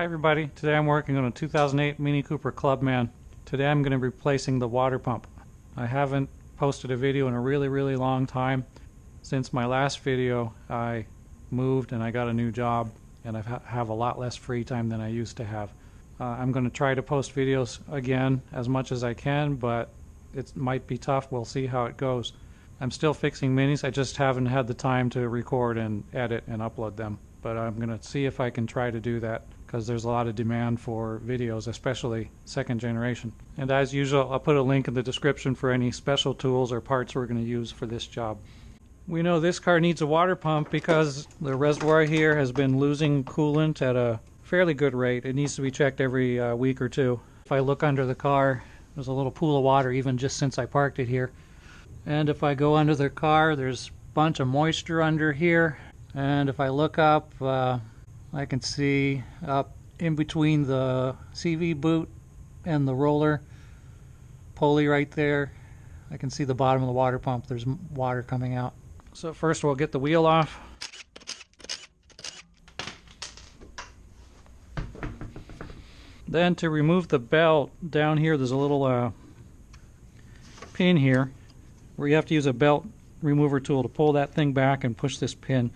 Hi everybody, today I'm working on a 2008 Mini Cooper Clubman. Today I'm going to be replacing the water pump. I haven't posted a video in a really long time. Since my last video I moved and I got a new job and I have a lot less free time than I used to have. I'm going to try to post videos again as much as I can, but it might be tough. We'll see how it goes. I'm still fixing minis, I just haven't had the time to record and edit and upload them. But I'm going to see if I can try to do that because there's a lot of demand for videos, especially second generation. And as usual, I'll put a link in the description for any special tools or parts we're going to use for this job. We know this car needs a water pump because the reservoir here has been losing coolant at a fairly good rate. It needs to be checked every week or two. If I look under the car, there's a little pool of water even just since I parked it here. And if I go under the car, there's a bunch of moisture under here. And if I look up, I can see up in between the CV boot and the roller pulley right there, I can see the bottom of the water pump. There's water coming out. So first we'll get the wheel off. Then to remove the belt, down here there's a little pin here where you have to use a belt remover tool to pull that thing back and push this pin.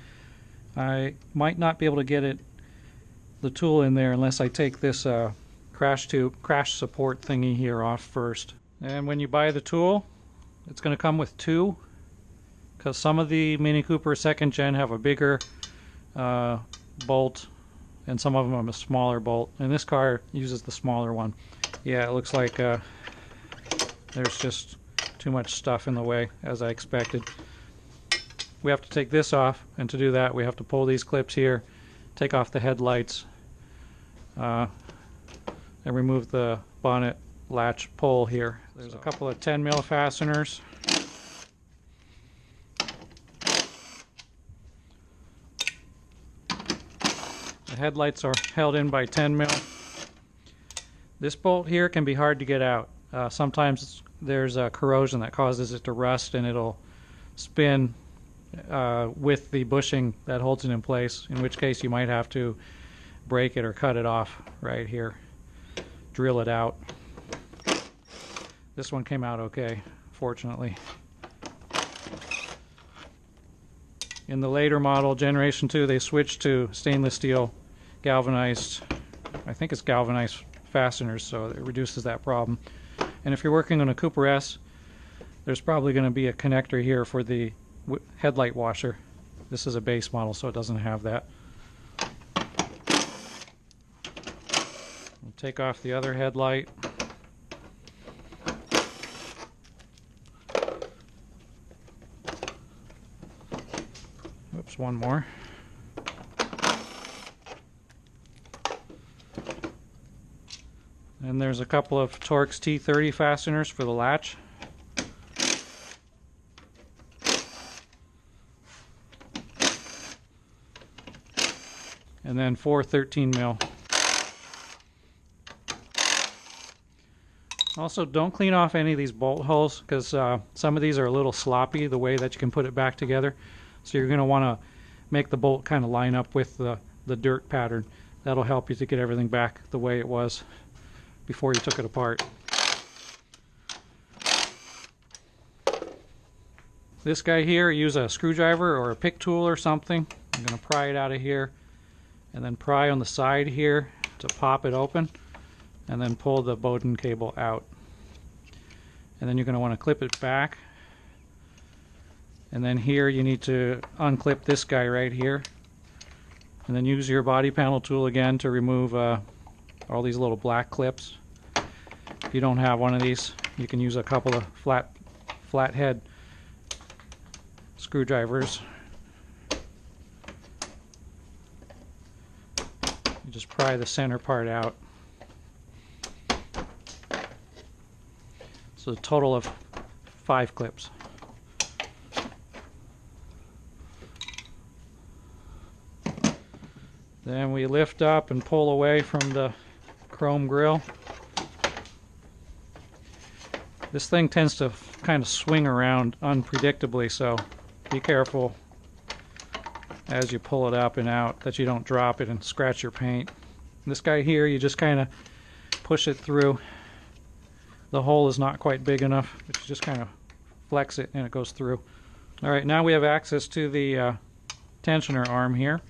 I might not be able to get the tool in there unless I take this crash support thingy here off first. And when you buy the tool, it's going to come with two, because some of the Mini Cooper 2nd Gen have a bigger bolt and some of them have a smaller bolt, and this car uses the smaller one. Yeah, it looks like there's just too much stuff in the way, as I expected. We have to take this off, and to do that we have to pull these clips here, take off the headlights, and remove the bonnet latch pull here. There's a couple of 10mm fasteners. The headlights are held in by 10mm. This bolt here can be hard to get out. Sometimes there's corrosion that causes it to rust and it'll spin with the bushing that holds it in place, in which case you might have to break it or cut it off right here, drill it out. This one came out okay, fortunately. In the later model, Generation 2, they switched to stainless steel galvanized, I think it's galvanized fasteners, so it reduces that problem. And if you're working on a Cooper S, there's probably going to be a connector here for the headlight washer. This is a base model, so it doesn't have that. We'll take off the other headlight. Oops, one more. And there's a couple of Torx T30 fasteners for the latch. And then 4 13mm. Also, don't clean off any of these bolt holes, because some of these are a little sloppy the way that you can put it back together. So you're going to want to make the bolt kind of line up with the dirt pattern. That'll help you to get everything back the way it was before you took it apart. This guy here, use a screwdriver or a pick tool or something. I'm going to pry it out of here, and then pry on the side here to pop it open, and then pull the Bowden cable out. And then you're going to want to clip it back, and then here you need to unclip this guy right here, and then use your body panel tool again to remove all these little black clips. If you don't have one of these, you can use a couple of flathead screwdrivers. You just pry the center part out. So a total of 5 clips. Then we lift up and pull away from the chrome grille. This thing tends to kind of swing around unpredictably, so be careful as you pull it up and out that you don't drop it and scratch your paint. This guy here, you just kind of push it through. The hole is not quite big enough, but you just kind of flex it and it goes through. Alright, now we have access to the tensioner arm here.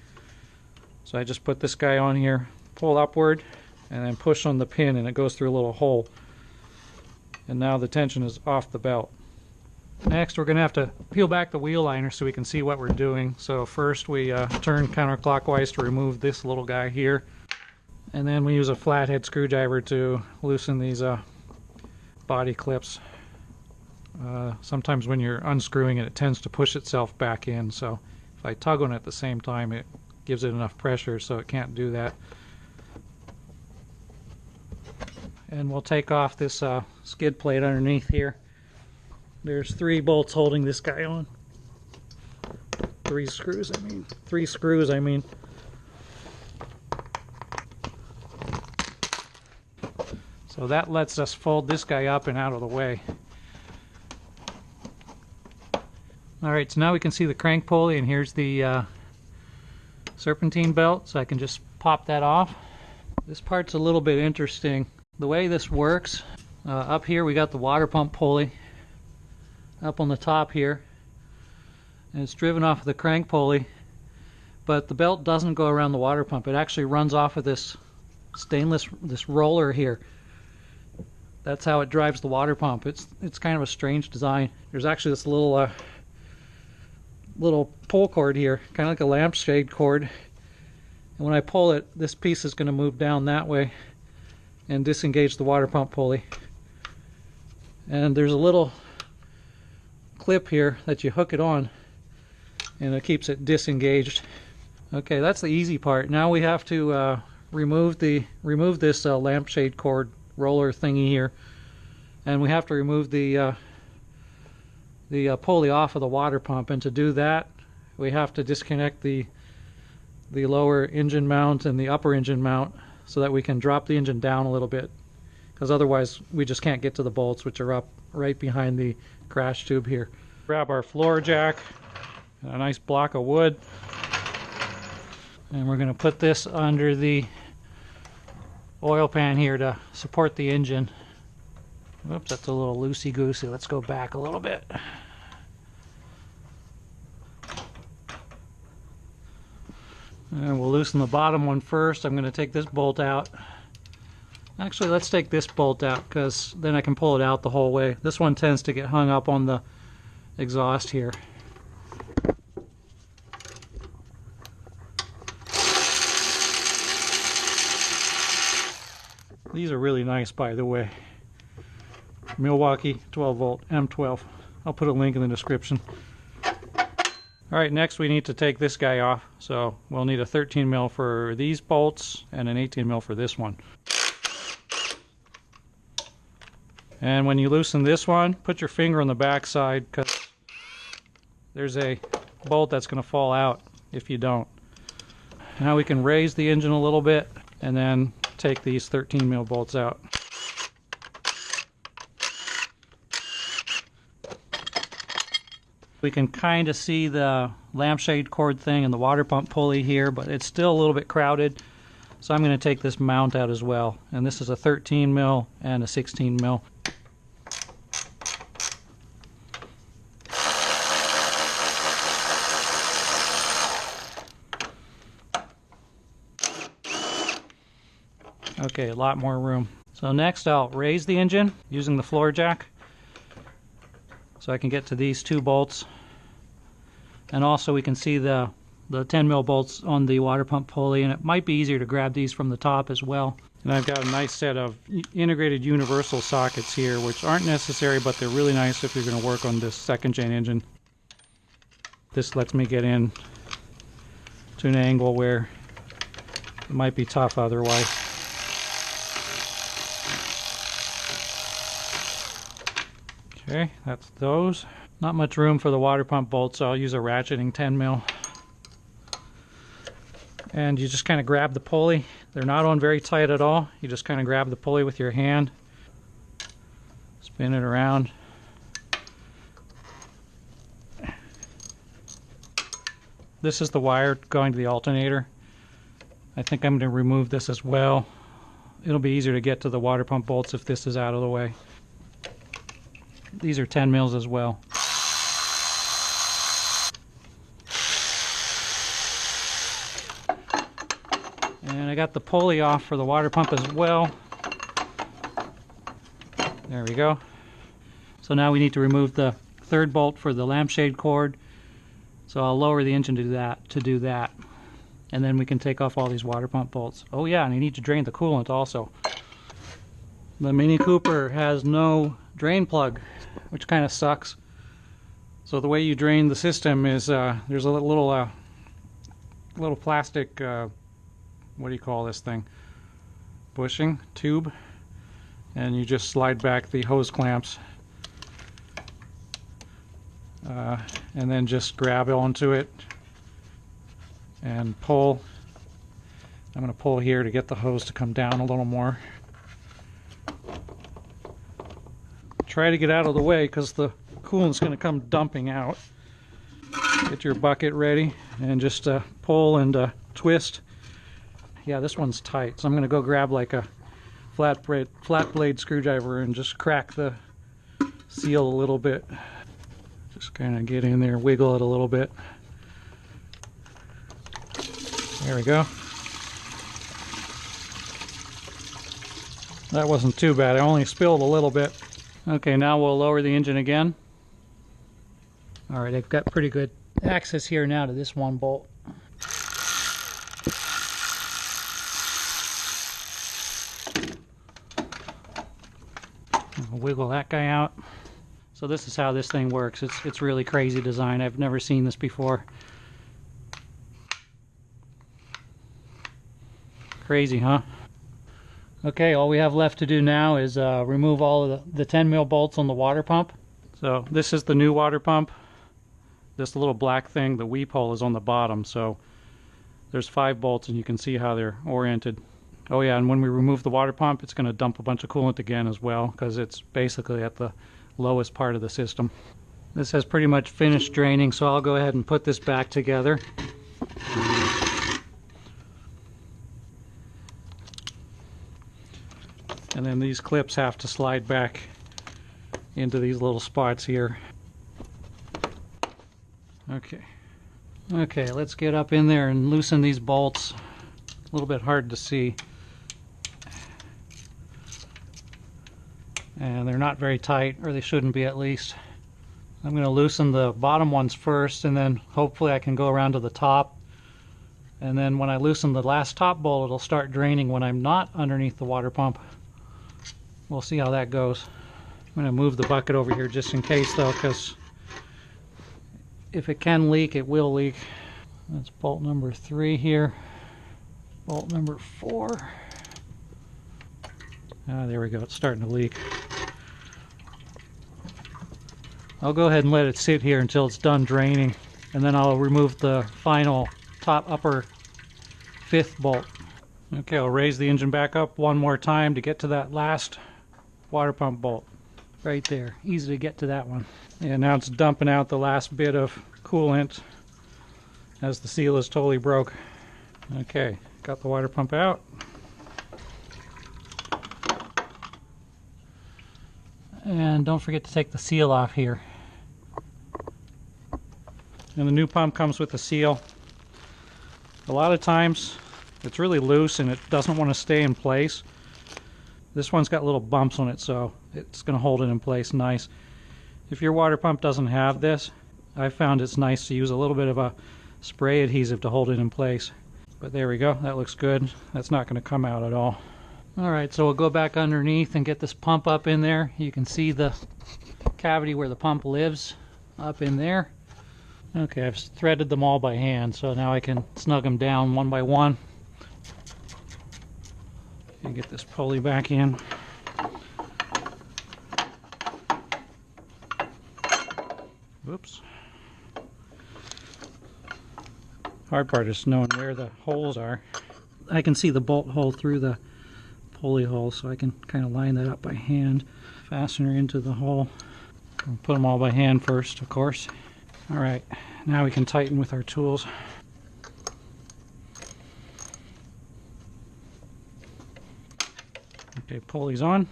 So I just put this guy on here, pull upward, and then push on the pin and it goes through a little hole. And now the tension is off the belt. Next, we're going to have to peel back the wheel liner so we can see what we're doing. So first we turn counterclockwise to remove this little guy here. And then we use a flathead screwdriver to loosen these body clips. Sometimes when you're unscrewing it, it tends to push itself back in. So if I tug on it at the same time, it gives it enough pressure so it can't do that. And we'll take off this skid plate underneath here. There's 3 bolts holding this guy on. 3 screws, I mean. 3 screws, I mean. So that lets us fold this guy up and out of the way. Alright, so now we can see the crank pulley, and here's the serpentine belt, so I can just pop that off. This part's a little bit interesting. The way this works, up here we got the water pump pulley up on the top here, and it's driven off of the crank pulley, but the belt doesn't go around the water pump. It actually runs off of this this roller here. That's how it drives the water pump. It's kind of a strange design. There's actually this little pull cord here, kind of like a lampshade cord, and when I pull it, this piece is going to move down that way and disengage the water pump pulley. And there's a little clip here that you hook it on and it keeps it disengaged. Okay, that's the easy part. Now we have to remove this lampshade cord roller thingy here, and we have to remove the pulley off of the water pump. And to do that, we have to disconnect the lower engine mount and the upper engine mount so that we can drop the engine down a little bit, because otherwise we just can't get to the bolts, which are up right behind the crash tube here. Grab our floor jack and a nice block of wood, and we're going to put this under the oil pan here to support the engine. Whoops, that's a little loosey-goosey. Let's go back a little bit. And we'll loosen the bottom one first. I'm going to take this bolt out. Actually, let's take this bolt out, because then I can pull it out the whole way. This one tends to get hung up on the exhaust here. These are really nice, by the way. Milwaukee 12 volt M12. I'll put a link in the description. Alright, next we need to take this guy off. So we'll need a 13 mil for these bolts and an 18 mil for this one. And when you loosen this one, put your finger on the back side, because there's a bolt that's going to fall out if you don't. Now we can raise the engine a little bit and then take these 13 mil bolts out. We can kind of see the lampshade cord thing and the water pump pulley here, but it's still a little bit crowded. So I'm going to take this mount out as well. And this is a 13 mil and a 16 mil. Okay, a lot more room. So next I'll raise the engine using the floor jack so I can get to these 2 bolts. And also we can see the 10 mil bolts on the water pump pulley, and it might be easier to grab these from the top as well. And I've got a nice set of integrated universal sockets here, which aren't necessary, but they're really nice if you're going to work on this 2nd gen engine. This lets me get in to an angle where it might be tough otherwise. Okay, that's those. Not much room for the water pump bolt, so I'll use a ratcheting 10 mil. And you just kind of grab the pulley. They're not on very tight at all. You just kind of grab the pulley with your hand, spin it around. This is the wire going to the alternator. I think I'm going to remove this as well. It'll be easier to get to the water pump bolts if this is out of the way. These are 10 mils as well. And I got the pulley off for the water pump as well. There we go. So now we need to remove the third bolt for the lampshade cord. So I'll lower the engine to do that. And then we can take off all these water pump bolts. Oh yeah, and I need to drain the coolant also. The Mini Cooper has no drain plug, which kind of sucks. So the way you drain the system is there's a little plastic, what do you call this thing? Bushing tube. And you just slide back the hose clamps. And then just grab onto it and pull. I'm going to pull here to get the hose to come down a little more. Try to get out of the way because the coolant's going to come dumping out. Get your bucket ready and just pull and twist. Yeah, this one's tight, so I'm going to go grab like a flat blade screwdriver and just crack the seal a little bit. Just kind of get in there, wiggle it a little bit. There we go. That wasn't too bad. I only spilled a little bit. Okay, now we'll lower the engine again. Alright, I've got pretty good access here now to this one bolt. I'll wiggle that guy out. So this is how this thing works. It's really crazy design. I've never seen this before. Crazy, huh? Okay, all we have left to do now is remove all of the 10 mil bolts on the water pump. So this is the new water pump. This little black thing, the weep hole, is on the bottom. So there's 5 bolts and you can see how they're oriented. Oh yeah, and when we remove the water pump, it's going to dump a bunch of coolant again as well, because it's basically at the lowest part of the system. This has pretty much finished draining, so I'll go ahead and put this back together. And then these clips have to slide back into these little spots here. Okay, let's get up in there and loosen these bolts. A little bit hard to see. And they're not very tight, or they shouldn't be at least. I'm going to loosen the bottom ones first, and then hopefully I can go around to the top. And then when I loosen the last top bolt, it'll start draining when I'm not underneath the water pump. We'll see how that goes. I'm going to move the bucket over here just in case though, because if it can leak, it will leak. That's bolt number 3 here. Bolt number 4. Ah, there we go, it's starting to leak. I'll go ahead and let it sit here until it's done draining, and then I'll remove the final upper 5th bolt. Okay, I'll raise the engine back up one more time to get to that last water pump bolt. Right there, easy to get to that one. And now it's dumping out the last bit of coolant as the seal is totally broke. Okay, got the water pump out. And don't forget to take the seal off here. And the new pump comes with a seal. A lot of times it's really loose and it doesn't want to stay in place. This one's got little bumps on it, so it's going to hold it in place nice. If your water pump doesn't have this, I found it's nice to use a little bit of a spray adhesive to hold it in place. But there we go, that looks good. That's not going to come out at all. Alright, so we'll go back underneath and get this pump up in there. You can see the cavity where the pump lives up in there. Okay, I've threaded them all by hand, so now I can snug them down one by one. And get this pulley back in. Whoops. Hard part is knowing where the holes are. I can see the bolt hole through the pulley hole, so I can kind of line that up by hand. Fasten her into the hole. I'll put them all by hand first, of course. Alright, now we can tighten with our tools. Okay, pull these on.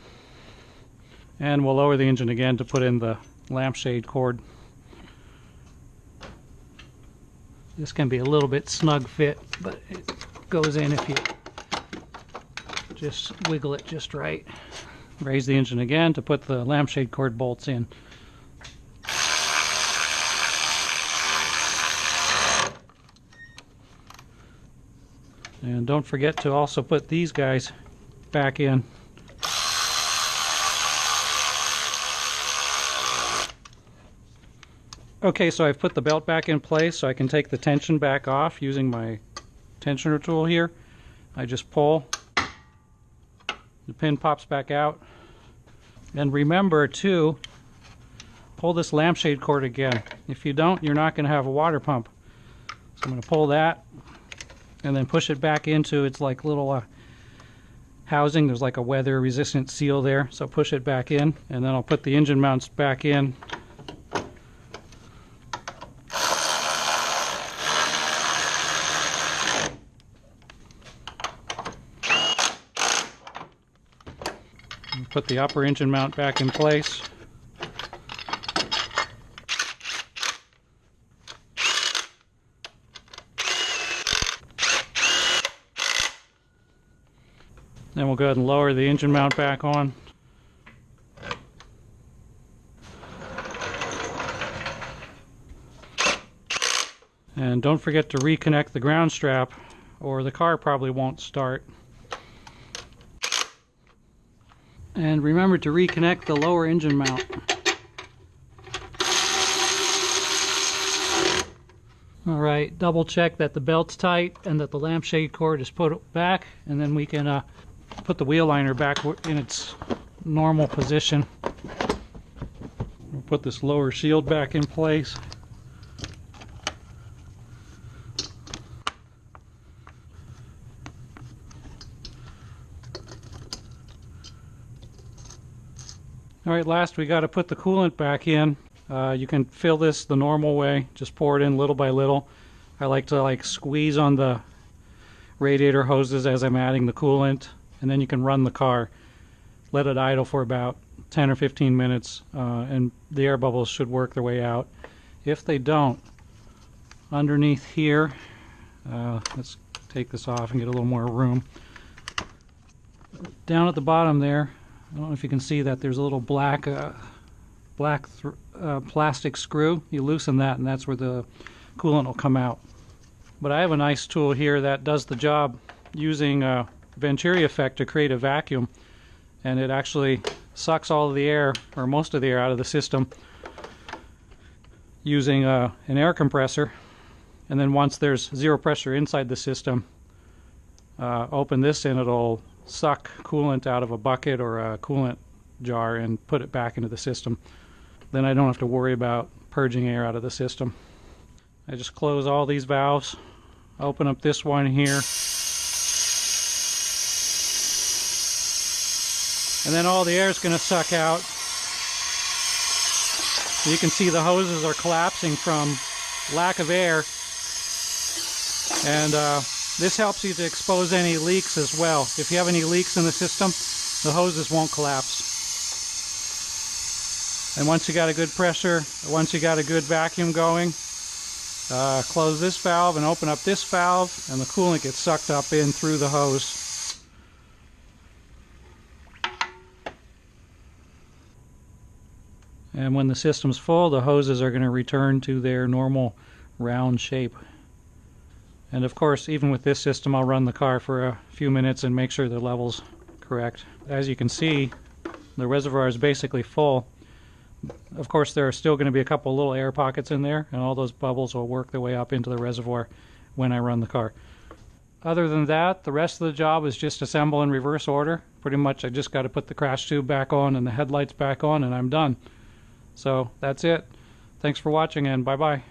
And we'll lower the engine again to put in the lampshade cord. This can be a little bit snug fit, but it goes in if you just wiggle it just right. Raise the engine again to put the lampshade cord bolts in. And don't forget to also put these guys back in. Okay, so I've put the belt back in place so I can take the tension back off using my tensioner tool here. I just pull, the pin pops back out. And remember to pull this lampshade cord again. If you don't, you're not going to have a water pump. So I'm going to pull that and then push it back into its like little housing. There's like a weather resistant seal there, so push it back in, and then I'll put the engine mounts back in. Put the upper engine mount back in place. Then we'll go ahead and lower the engine mount back on. And don't forget to reconnect the ground strap or the car probably won't start. And remember to reconnect the lower engine mount. Alright, double check that the belt's tight and that the lampshade cord is put back, and then we can put the wheel liner back in its normal position. We'll put this lower shield back in place. Alright, last we got to put the coolant back in. You can fill this the normal way, just pour it in little by little. I like to squeeze on the radiator hoses as I'm adding the coolant, and then you can run the car. Let it idle for about 10 or 15 minutes, and the air bubbles should work their way out. If they don't, underneath here, let's take this off and get a little more room. Down at the bottom there, I don't know if you can see that there's a little black plastic screw. You loosen that and that's where the coolant will come out. But I have a nice tool here that does the job using a Venturi effect to create a vacuum, and it actually sucks all of the air, or most of the air, out of the system using an air compressor. And then once there's zero pressure inside the system, open this and it'll suck coolant out of a bucket or a coolant jar and put it back into the system. Then I don't have to worry about purging air out of the system. I just close all these valves, open up this one here, and then all the air is going to suck out. You can see the hoses are collapsing from lack of air, and this helps you to expose any leaks as well. If you have any leaks in the system, the hoses won't collapse. And once you got a good pressure, once you got a good vacuum going, close this valve and open up this valve, and the coolant gets sucked up in through the hose. And when the system's full, the hoses are going to return to their normal round shape. And of course, even with this system, I'll run the car for a few minutes and make sure the level's correct. As you can see, the reservoir is basically full. Of course, there are still going to be a couple little air pockets in there, and all those bubbles will work their way up into the reservoir when I run the car. Other than that, the rest of the job is just assemble in reverse order. Pretty much I just got to put the crash tube back on and the headlights back on, and I'm done. So that's it. Thanks for watching, and bye-bye.